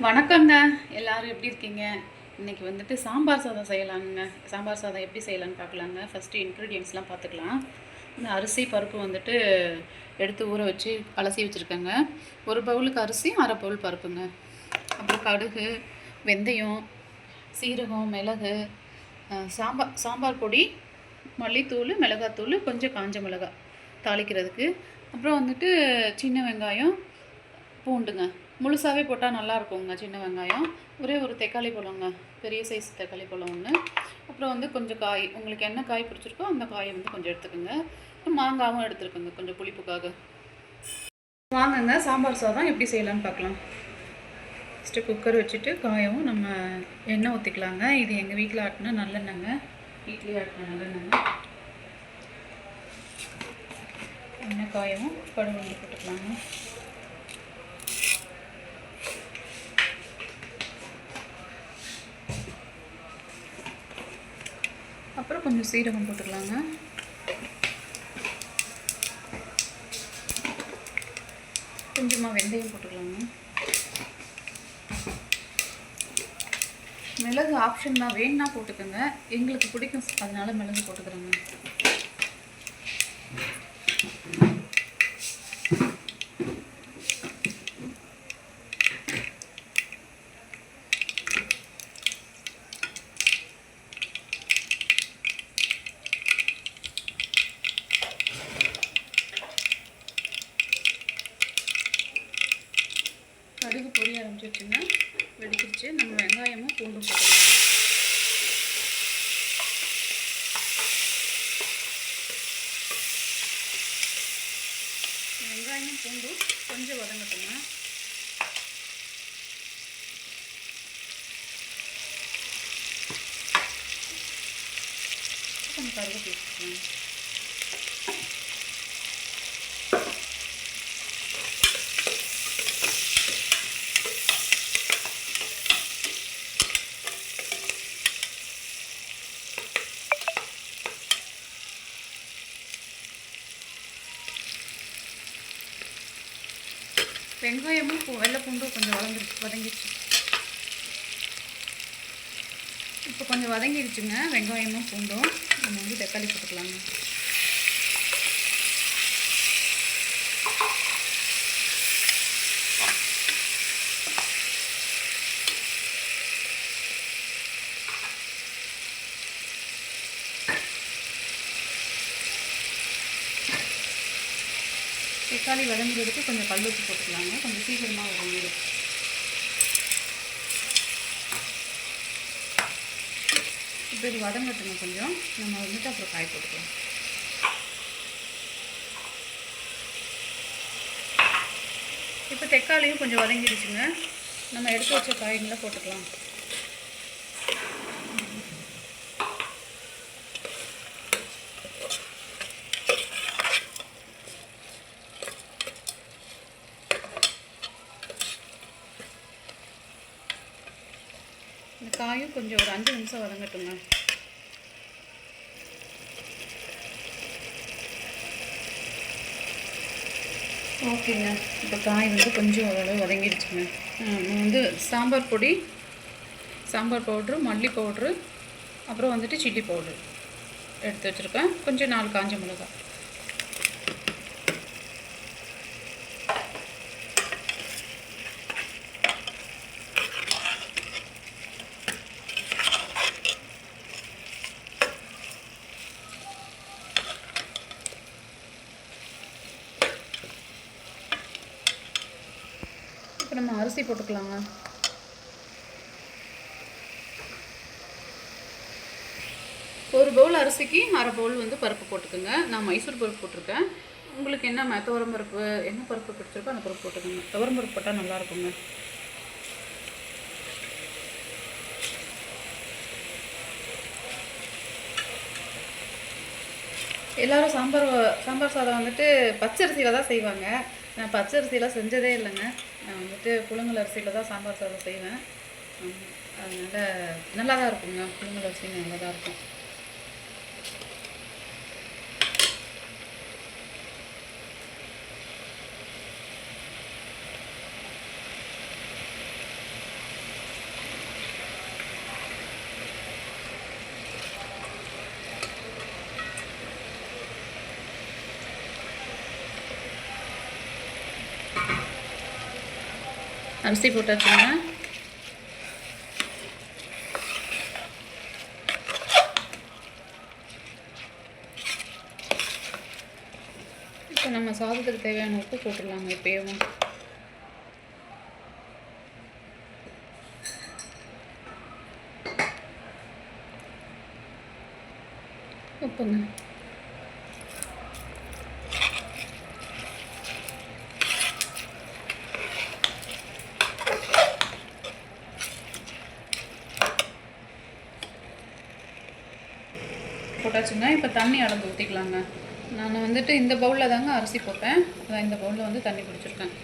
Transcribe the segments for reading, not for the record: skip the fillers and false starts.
வணக்கங்க. எல்லாரும் எப்படி இருக்கீங்க? இன்னைக்கு வந்துட்டு சாம்பார் சாதம் செய்யலாங்க. சாம்பார் சாதம் எப்படி செய்யலான்னு பார்க்கலாங்க. ஃபஸ்ட்டு இன்க்ரீடியன்ட்ஸ்லாம் பார்த்துக்கலாம். இந்த அரிசி, பருப்பு வந்துட்டு எடுத்து ஊற வச்சு அலசி வச்சுருக்கேங்க. 1 பவுலுக்கு அரிசி, 1/2 பவுல் பருப்புங்க. அப்புறம் கடுகு, வெந்தயம், சீரகம், மிளகு, சாம்பார் பொடி, மல்லித்தூள், மிளகாத்தூள், கொஞ்சம் காஞ்ச மிளகாய் தாளிக்கிறதுக்கு. அப்புறம் வந்துட்டு சின்ன வெங்காயம், பூண்டுங்க. முழுசாகவே போட்டால் நல்லாயிருக்குங்க சின்ன வெங்காயம். ஒரே ஒரு தக்காளி பழங்க, பெரிய சைஸ் தக்காளி பழம் ஒன்று. அப்புறம் வந்து கொஞ்சம் காய், உங்களுக்கு என்ன காய் பிடிச்சிருக்கோ அந்த காயை வந்து கொஞ்சம் எடுத்துக்கோங்க. மாங்காவும் எடுத்துருக்குங்க கொஞ்சம் புளிப்புக்காக. வாங்கங்க சாம்பார் சாதம் எப்படி செய்யலான்னு பார்க்கலாம். ஃபஸ்ட்டு குக்கர் வச்சுட்டு காயவும் நம்ம எண்ணெய் ஊற்றிக்கலாங்க. இது எங்கள் வீட்டில் ஆட்டின நல்லெண்ணெய்ங்க, வீட்லேயே ஆட்டின நல்லெண்ணெய்ங்க. எண்ணெய் காயவும் கடுகு வந்து போட்டுக்கலாங்க. அப்புறம் கொஞ்சம் சீரகம் போட்டுக்கலாங்க. கொஞ்சமாக வெந்தயம் போட்டுக்கலாங்க. மிளகு ஆப்ஷன் தான், வேணுன்னா போட்டுக்கோங்க. எங்களுக்கு பிடிக்கும் அதனால மிளகு போட்டுக்கிறோங்க. கடுகு பொரிய ஆரம்பிச்சிருச்சுங்க, வெடிச்சிருச்சு. நம்ம வெங்காயமும் பூண்டும் போட்டுக்கலாம். வெங்காயமும் பூண்டும் கொஞ்சம் வதங்கட்டுங்க. கொஞ்சம் கருவேப்பிலை போட்டுக்கலாம். வெங்காயமும் வெள்ளை பூண்டும் கொஞ்சம் வதங்கிடுச்சு. இப்போ கொஞ்சம் வதங்கிடுச்சுங்க வெங்காயமும் பூண்டும். நம்ம வந்து தக்காளி போட்டுக்கலாங்க. தக்காளி வதங்குறதுக்கு கொஞ்சம் கல் உப்பு போட்டுக்கலாங்க, கொஞ்சம் சீக்கிரமாக வதங்கிடும். இப்போ இது வதங்கட்டுங்க கொஞ்சம், நம்ம வந்துட்டு அப்புறம் காய் போட்டுக்கலாம். இப்போ தக்காளியும் கொஞ்சம் வதங்கிடுச்சுங்க, நம்ம எடுத்து வச்ச காய்களை போட்டுக்கலாம். இந்த காயும் கொஞ்சம் ஒரு 5 நிமிஷம் வதங்கட்டுங்க. ஓகேங்க, இப்போ காய் வந்து கொஞ்சம் ஓரளவு வதங்கிடுச்சுங்க. வந்து சாம்பார் பொடி, சாம்பார் பவுட்ரு, மல்லி பவுட்ரு, அப்புறம் வந்துட்டு சில்லி பவுட்ரு எடுத்து வச்சுருக்கேன். கொஞ்சம் 4 காஞ்ச மிளகாய். இப்போ நம்ம அரிசி போட்டுக்கலாங்க. ஒரு பவுல் அரிசிக்கு 1/2 பவுல் வந்து பருப்பு போட்டுக்கோங்க. நான் மைசூர் பருப்பு போட்டிருக்கேன். உங்களுக்கு என்ன துவரம் பருப்பு, என்ன பருப்பு பிடிச்சிருக்கோ அந்த பருப்பு போட்டுக்கோங்க. துவரம் பருப்பு போட்டால் நல்லாயிருக்குங்க. எல்லோரும் சாம்பார் சாதம் வந்துட்டு பச்சரிசியில் தான் செய்வாங்க. நான் பச்சரிசியில் செஞ்சதே இல்லைங்க. நான் வந்துட்டு புழுங்கல் அரிசியில் தான் சாம்பார் சாதம் செய்வேன். அதனால் நல்லா தான் இருக்குங்க, புழுங்கல் அரிசி நல்லா தான் இருக்கும். அரிசி போட்டாச்சுங்க. இப்போ நம்ம சாதத்துக்கு தேவையான உப்பு போட்டுடலாங்க. இப்போயும் உப்புங்க. போட்டாச்சுங்க. இப்போ தண்ணி அளந்து ஊற்றிக்கலாங்க. நான் வந்துட்டு இந்த பவுலில் தாங்க அரிசி போட்டேன். அதான் இந்த பவுலில் வந்து தண்ணி பிடிச்சிருக்கேன்.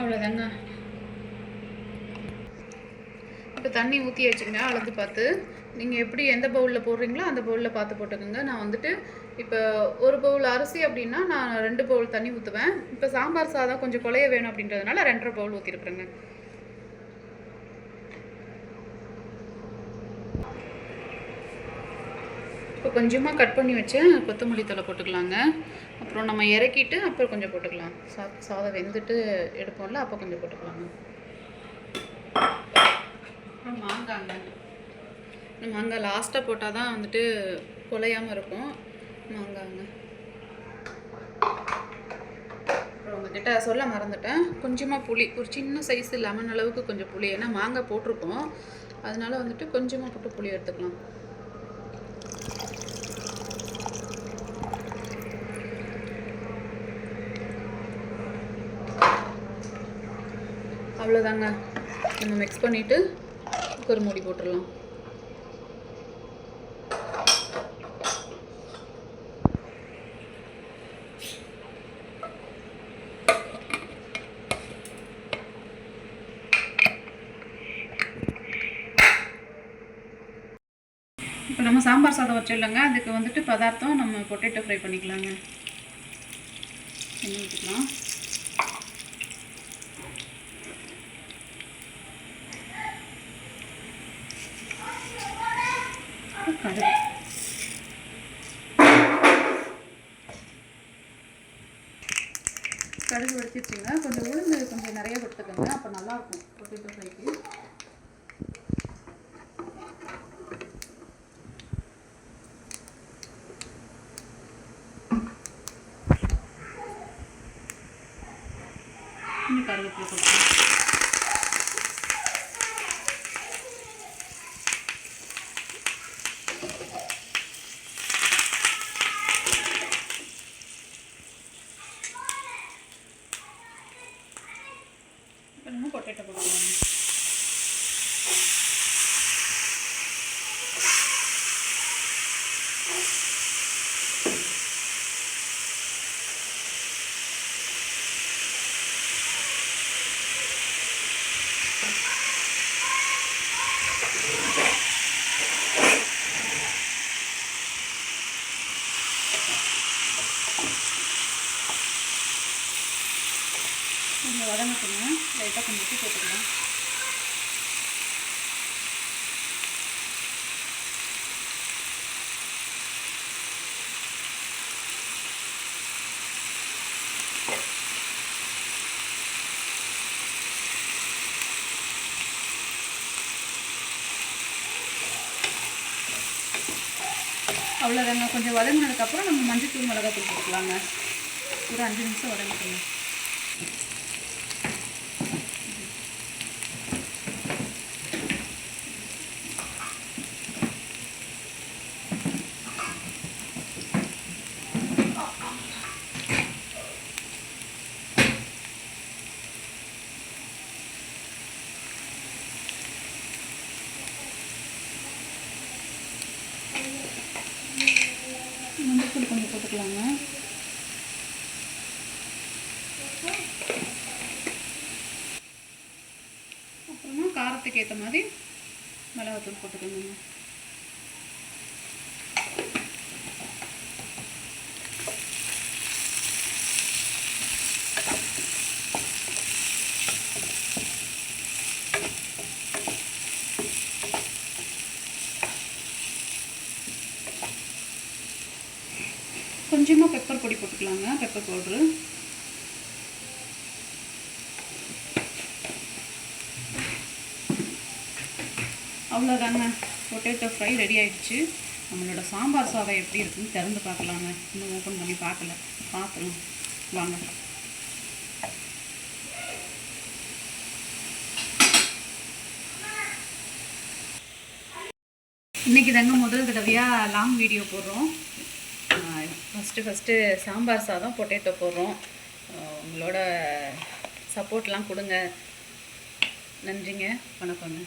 அவ்வளோதாங்க. இப்போ தண்ணி ஊற்றி வச்சுங்க. அளந்து பார்த்து நீங்கள் எப்படி எந்த பவுலில் போடுறீங்களோ அந்த பவுலில் பார்த்து போட்டுக்கோங்க. நான் வந்துட்டு இப்போ ஒரு பவுல் அரிசி அப்படின்னா நான் 2 பவுல் தண்ணி ஊற்றுவேன். இப்போ சாம்பார் சாதம் கொஞ்சம் குழைய வேணும் அப்படின்றதுனால 2.5 பவுல் ஊற்றிருக்குறேங்க. இப்போ கொஞ்சமாக கட் பண்ணி வச்சேன் கொத்தமல்லி தழை போட்டுக்கலாங்க. அப்புறம் நம்ம இறக்கிட்டு அப்புறம் கொஞ்சம் போட்டுக்கலாம். சாதம் வெந்துட்டு எடுப்போம்ல, அப்போ கொஞ்சம் போட்டுக்கலாங்க. அப்புறம் மாங்காங்க. மாங்காய் லாஸ்ட்டாக போட்டால் தான் வந்துட்டு குலையாமல் இருக்கும். மாங்காங்க. அப்புறம் உங்ககிட்ட சொல்ல மறந்துட்டேன், கொஞ்சமாக புளி, ஒரு சின்ன சைஸு லெமன் அளவுக்கு கொஞ்சம் புளி, ஏன்னா மாங்காய் போட்டிருக்கோம், அதனால வந்துட்டு கொஞ்சமாக போட்டு புளி எடுத்துக்கலாம். அவ்வளோதாங்க. நம்ம மிக்ஸ் பண்ணிவிட்டு குக்கர் மூடி போட்டுடலாம். இப்போ நம்ம சாம்பார் சாதம் வச்சிடலாங்க. அதுக்கு வந்துட்டு பதார்த்தம் நம்ம பொட்டேட்டோ ஃப்ரை பண்ணிக்கலாங்க. எண்ணெய் ஊற்றிக்கலாம். கடுகு, கடுகு வெடிச்சிருச்சுங்க. கொஞ்சம் உளுந்து கொஞ்சம் நிறைய கொடுத்துக்கோங்க, அப்போ நல்லாயிருக்கும் பொட்டேட்டோ ஃப்ரைக்கு. இன்னும் கருவேப்பிலை போட்டுக்கலாம். இப்போ நம்ம பொட்டேட்டோ போட்டுக்கலாம். கொஞ்சம் வதங்கட்டுங்க. லைட்டாக கொஞ்சம் உப்பு போட்டுக்கலாம். அவ்வளோதாங்க. கொஞ்சம் வதங்கினதுக்கப்புறம் நம்ம மஞ்சத்தூள் மிளகாத்தூள் போட்டுக்கலாங்க. ஒரு 5 நிமிஷம் வதங்கிட்டுங்க. மஞ்சத்தூள் கொஞ்சம் போட்டுக்கலாங்க. அப்புறமா காரத்துக்கு ஏற்ற மாதிரி மிளகாத்தூள் போட்டுக்கோங்க. கொஞ்சமாக பெப்பர் பொடி போட்டுக்கலாங்க, பெப்பர் பவுட்ரு. அவ்வளோதாங்க, பொட்டேட்டோ ஃப்ரை ரெடி ஆகிடுச்சு. நம்மளோட சாம்பார் சாதம் எப்படி இருக்குன்னு திறந்து பார்க்கலாங்க. இன்னும் ஓப்பன் பண்ணி பார்த்துலாம் வாங்க. இன்றைக்கி தாங்க முதல் தடவையாக லாங் வீடியோ போடுறோம். ஃபஸ்ட்டு சாம்பார் சாதம் பொட்டேட்டோ போடுறோம். உங்களோட சப்போர்ட்லாம் கொடுங்க. நன்றிங்க, வணக்கங்க.